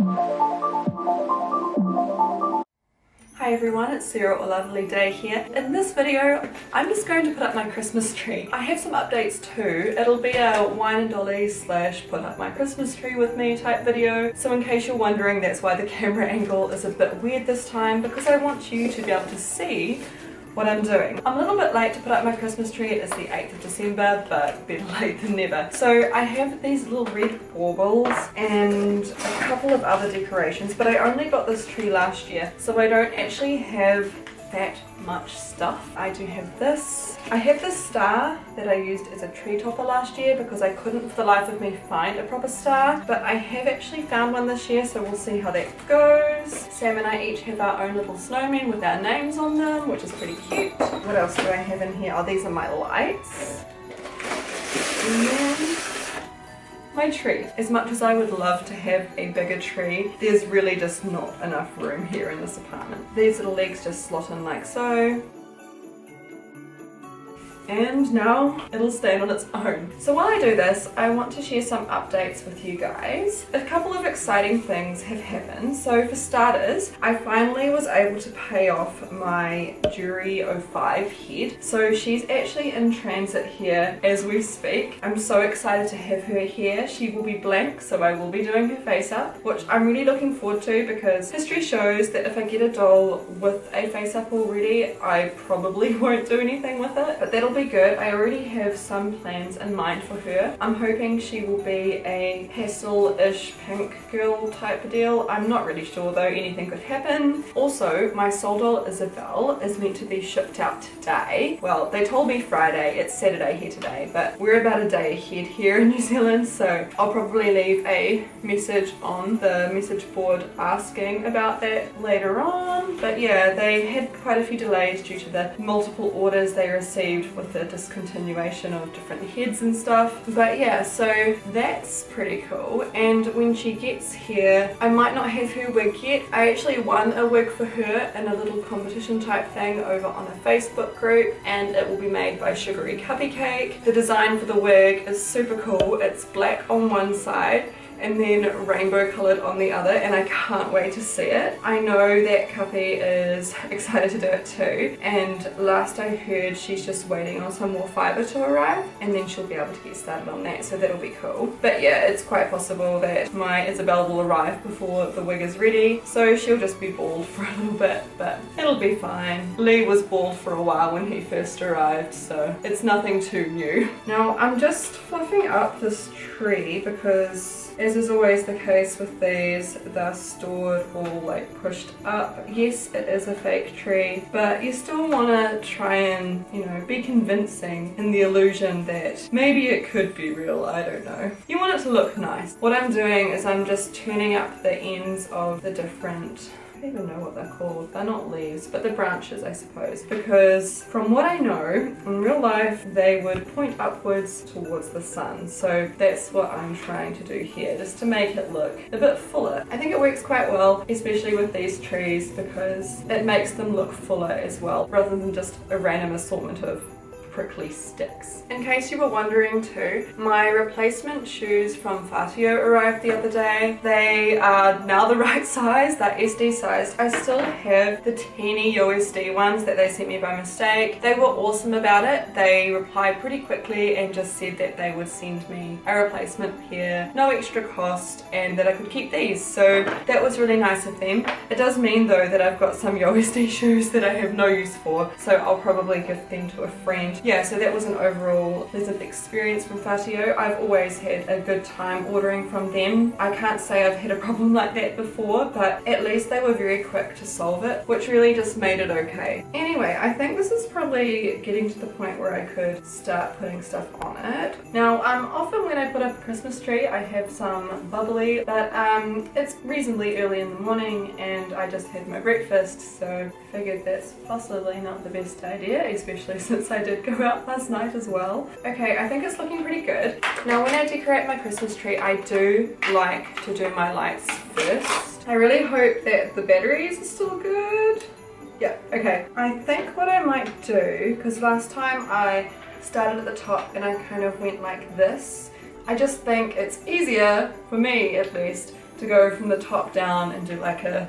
Hi everyone, it's Sarah or Lovely Day here. In this video, I'm just going to put up my Christmas tree. I have some updates too. It'll be a wine and Dolly / put up my Christmas tree with me type video. So in case you're wondering, that's why the camera angle is a bit weird this time, because I want you to be able to see what I'm doing. I'm a little bit late to put up my Christmas tree. It is the 8th of December, but better late than never. So I have these little red baubles and a couple of other decorations, but I only got this tree last year, so I don't actually have that much stuff. I do have this. I have this star that I used as a tree topper last year because I couldn't for the life of me find a proper star, but I have actually found one this year, so we'll see how that goes. Sam and I each have our own little snowmen with our names on them, which is pretty cute. What else do I have in here? Oh, these are my lights. And then my tree. As much as I would love to have a bigger tree, there's really just not enough room here in this apartment. These little legs just slot in like so. And now it'll stand on its own. So while I do this, I want to share some updates with you guys. A couple of exciting things have happened. So for starters, I finally was able to pay off my Jury 05 head. So she's actually in transit here as we speak. I'm so excited to have her here. She will be blank, so I will be doing her face up, which I'm really looking forward to because history shows that if I get a doll with a face up already, I probably won't do anything with it, but that'll be good. I already have some plans in mind for her. I'm hoping she will be a pastel-ish pink girl type of deal. I'm not really sure though, anything could happen. Also, my soul doll Isabel is meant to be shipped out today. Well, they told me Friday, it's Saturday here today, but we're about a day ahead here in New Zealand, so I'll probably leave a message on the message board asking about that later on. But yeah, they had quite a few delays due to the multiple orders they received with the discontinuation of different heads and stuff. But yeah, so that's pretty cool. And when she gets here, I might not have her wig yet. I actually won a wig for her in a little competition type thing over on a Facebook group, and it will be made by Sugary Cupcake. The design for the wig is super cool. It's black on one side and then rainbow coloured on the other, and I can't wait to see it. I know that Cuppy is excited to do it too, and last I heard she's just waiting on some more fibre to arrive and then she'll be able to get started on that, so that'll be cool. But yeah, it's quite possible that my Isabel will arrive before the wig is ready, so she'll just be bald for a little bit, but it'll be fine. Lee was bald for a while when he first arrived, so it's nothing too new. Now I'm just fluffing up this tree because, as is always the case with these, they're stored all like pushed up. Yes, it is a fake tree, but you still want to try and, you know, be convincing in the illusion that maybe it could be real. I don't know. You want it to look nice. What I'm doing is I'm just turning up the ends of the different, I don't even know what they're called. They're not leaves, but the branches, I suppose. Because from what I know, in real life, they would point upwards towards the sun. So that's what I'm trying to do here, just to make it look a bit fuller. I think it works quite well, especially with these trees, because it makes them look fuller as well, rather than just a random assortment of prickly sticks. In case you were wondering too, my replacement shoes from Fatio arrived the other day. They are now the right size, they're SD sized. I still have the teeny USD ones that they sent me by mistake. They were awesome about it. They replied pretty quickly and just said that they would send me a replacement pair, no extra cost, and that I could keep these. So that was really nice of them. It does mean though that I've got some USD shoes that I have no use for, so I'll probably give them to a friend. Yeah, so that was an overall pleasant experience from Fatio. I've always had a good time ordering from them. I can't say I've had a problem like that before, but at least they were very quick to solve it, which really just made it okay. Anyway, I think this is probably getting to the point where I could start putting stuff on it. Now, often when I put up a Christmas tree, I have some bubbly, but it's reasonably early in the morning and I just had my breakfast, so I figured that's possibly not the best idea, especially since I did go out last night as well. Okay, I think it's looking pretty good. Now when I decorate my Christmas tree, I do like to do my lights first. I really hope that the batteries are still good. Yeah, okay. I think what I might do, because last time I started at the top and I kind of went like this, I just think it's easier, for me at least, to go from the top down and do like a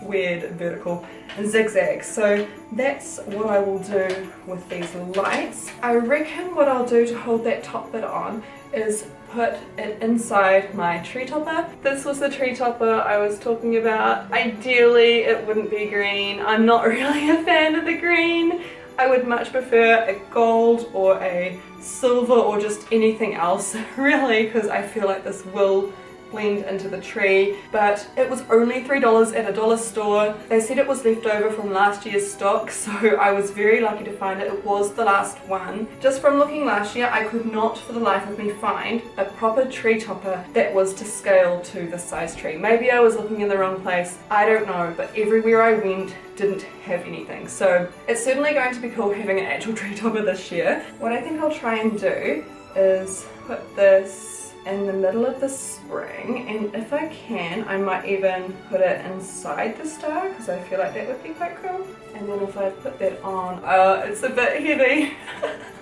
weird vertical and zigzag. So that's what I will do with these lights. I reckon what I'll do to hold that top bit on is put it inside my tree topper. This was the tree topper I was talking about. Ideally it wouldn't be green. I'm not really a fan of the green. I would much prefer a gold or a silver or just anything else really, because I feel like this will blend into the tree. But it was only $3 at a dollar store. They said it was left over from last year's stock, so I was very lucky to find it. It was the last one. Just from looking last year, I could not for the life of me find a proper tree topper that was to scale to this size tree. Maybe I was looking in the wrong place, I don't know, but everywhere I went didn't have anything. So it's certainly going to be cool having an actual tree topper this year. What I think I'll try and do is put this in the middle of the spring, and if I can I might even put it inside the star because I feel like that would be quite cool. And then if I put that on, it's a bit heavy.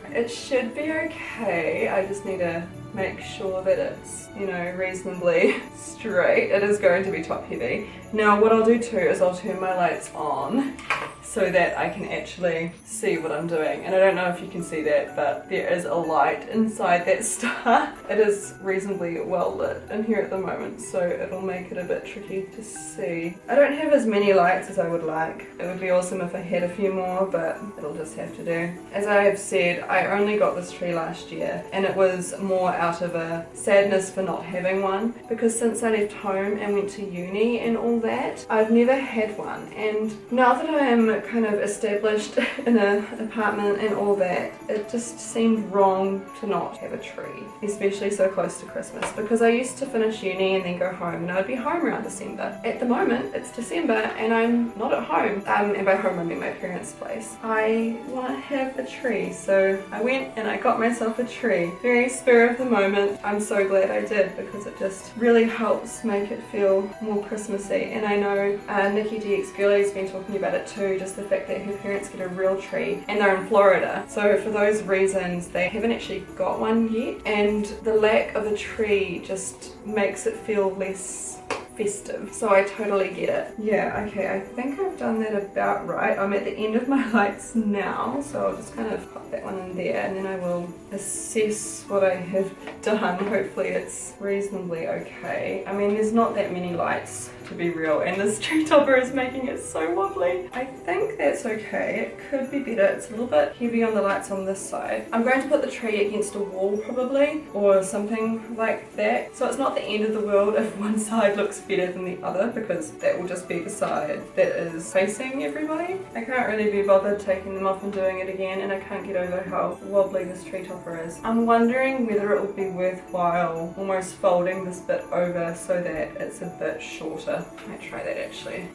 It should be okay, I just need to make sure that it's, you know, reasonably straight. It is going to be top heavy. Now what I'll do too is I'll turn my lights on so that I can actually see what I'm doing. And I don't know if you can see that, but there is a light inside that star. It is reasonably well lit in here at the moment, so it'll make it a bit tricky to see. I don't have as many lights as I would like. It would be awesome if I had a few more, but it'll just have to do. As I have said, I only got this tree last year, and it was more out of a sadness for not having one, because since I left home and went to uni and all that, I've never had one. And now that I am kind of established in an apartment and all that, it just seemed wrong to not have a tree, especially so close to Christmas, because I used to finish uni and then go home, and I'd be home around December. At the moment it's December and I'm not at home, and by home I mean my parents' place. I want to have a tree, so I went and I got myself a tree. Very spur of the moment. I'm so glad I did, because it just really helps make it feel more Christmassy. And I know Nikki DX Girlie's been talking about it too, just the fact that her parents get a real tree and they're in Florida, so for those reasons they haven't actually got one yet, and the lack of a tree just makes it feel less festive, so I totally get it. Yeah, okay, I think I've done that about right. I'm at the end of my lights now, so I'll just kind of pop that one in there, and then I will assess what I have done. Hopefully it's reasonably okay. I mean, there's not that many lights to be real, and this tree topper is making it so wobbly. I think that's okay. It could be better. It's a little bit heavy on the lights on this side. I'm going to put the tree against a wall probably, or something like that, so it's not the end of the world if one side looks better than the other, because that will just be the side that is facing everybody. I can't really be bothered taking them off and doing it again, and I can't get over how wobbly this tree topper is. I'm wondering whether it would be worthwhile almost folding this bit over so that it's a bit shorter. I might try that actually.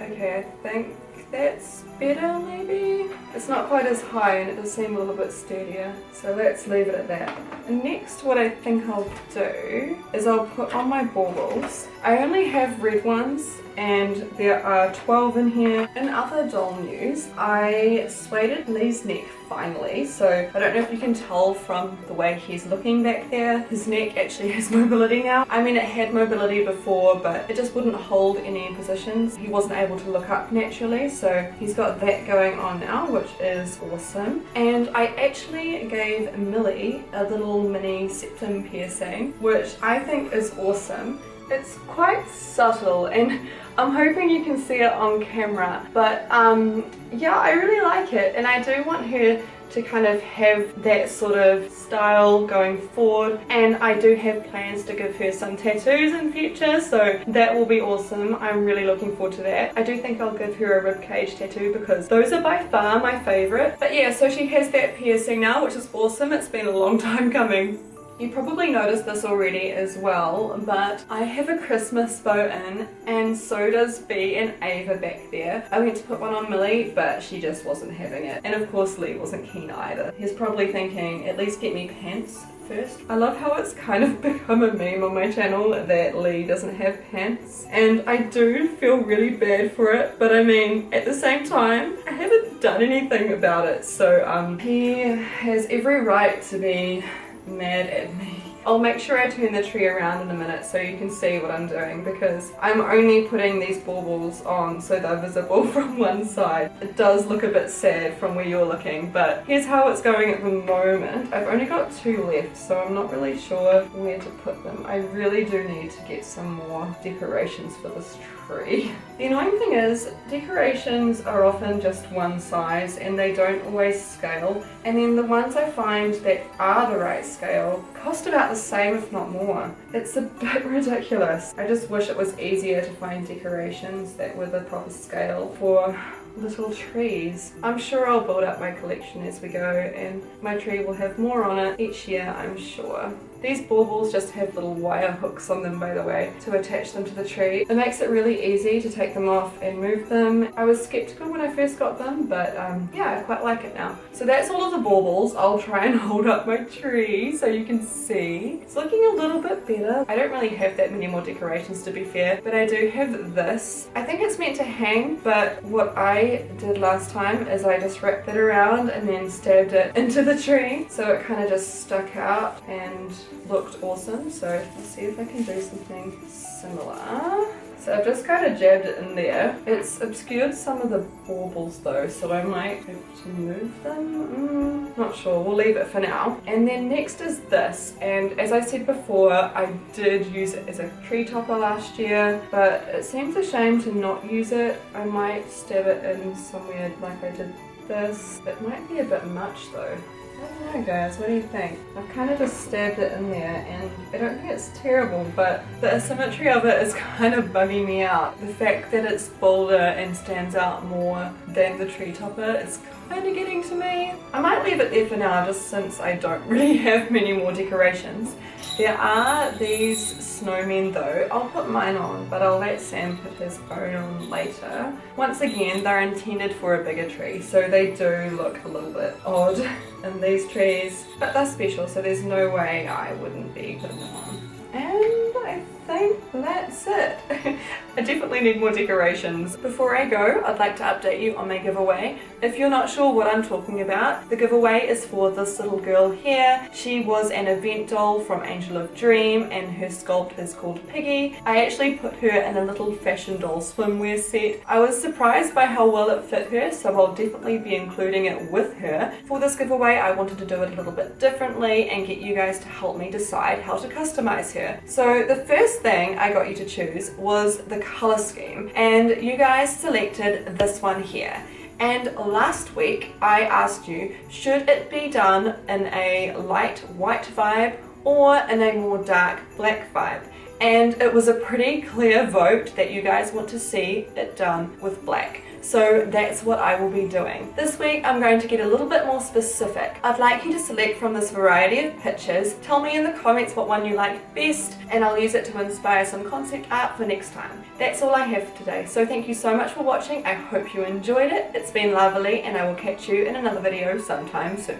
Okay, I think that's better maybe. It's not quite as high and it does seem a little bit sturdier, so let's leave it at that. And next what I think I'll do is I'll put on my baubles. I only have red ones and there are 12 in here. In other doll news, I sueded Lee's neck finally, so I don't know if you can tell from the way he's looking back there. His neck actually has mobility now. I mean, it had mobility before, but it just wouldn't hold any positions. He wasn't able to look up naturally, so he's got that going on now, which is awesome. And I actually gave Millie a little mini septum piercing, which I think is awesome. It's quite subtle and I'm hoping you can see it on camera, but yeah, I really like it, and I do want her to kind of have that sort of style going forward, and I do have plans to give her some tattoos in future, so that will be awesome. I'm really looking forward to that. I do think I'll give her a ribcage tattoo because those are by far my favourite. But yeah, so she has that piercing now, which is awesome. It's been a long time coming. You probably noticed this already as well, but I have a Christmas bow in, and so does Bea and Ava back there. I went to put one on Millie, but she just wasn't having it. And of course Lee wasn't keen either. He's probably thinking, at least get me pants first. I love how it's kind of become a meme on my channel that Lee doesn't have pants, and I do feel really bad for it, but I mean, at the same time, I haven't done anything about it, so he has every right to be mad at me. I'll make sure I turn the tree around in a minute so you can see what I'm doing, because I'm only putting these baubles on so they're visible from one side. It does look a bit sad from where you're looking, but here's how it's going at the moment. I've only got 2 left, so I'm not really sure where to put them. I really do need to get some more decorations for this tree. The annoying thing is, decorations are often just one size and they don't always scale, and then the ones I find that are the right scale cost about the same if not more. It's a bit ridiculous. I just wish it was easier to find decorations that were the proper scale for little trees. I'm sure I'll build up my collection as we go, and my tree will have more on it each year, I'm sure. These baubles just have little wire hooks on them, by the way, to attach them to the tree. It makes it really easy to take them off and move them. I was skeptical when I first got them, but yeah, I quite like it now. So that's all of the baubles. I'll try and hold up my tree so you can see. It's looking a little bit better. I don't really have that many more decorations, to be fair, but I do have this. I think it's meant to hang, but what I did last time is I just wrapped it around and then stabbed it into the tree, so it kind of just stuck out and looked awesome. So let's see if I can do something similar. So I've just kind of jabbed it in there. It's obscured some of the baubles though, so I might have to move them. Not sure, we'll leave it for now. And then next is this, and as I said before, I did use it as a tree topper last year, but it seems a shame to not use it. I might stab it in somewhere like I did this. It might be a bit much though. I don't know guys, what do you think? I've kind of just stabbed it in there, and I don't think it's terrible, but the asymmetry of it is kind of bugging me out. The fact that it's bolder and stands out more than the tree topper is kind of getting to me. I might leave it there for now, just since I don't really have many more decorations. There are these snowmen though. I'll put mine on, but I'll let Sam put his own on later. Once again, they're intended for a bigger tree, so they do look a little bit odd in these trees, but they're special, so there's no way I wouldn't be putting them on. And I think that's it. I definitely need more decorations. Before I go, I'd like to update you on my giveaway. If you're not sure what I'm talking about, the giveaway is for this little girl here. She was an event doll from Angel of Dream, and her sculpt is called Piggy. I actually put her in a little fashion doll swimwear set. I was surprised by how well it fit her, so I'll definitely be including it with her. For this giveaway, I wanted to do it a little bit differently and get you guys to help me decide how to customize her. So the first thing I got you to choose was the color scheme, and you guys selected this one here. And last week I asked you, should it be done in a light white vibe or in a more dark black vibe? And it was a pretty clear vote that you guys want to see it done with black. So that's what I will be doing. This week I'm going to get a little bit more specific. I'd like you to select from this variety of pictures. Tell me in the comments what one you like best, and I'll use it to inspire some concept art for next time. That's all I have for today. So thank you so much for watching. I hope you enjoyed it. It's been lovely, and I will catch you in another video sometime soon.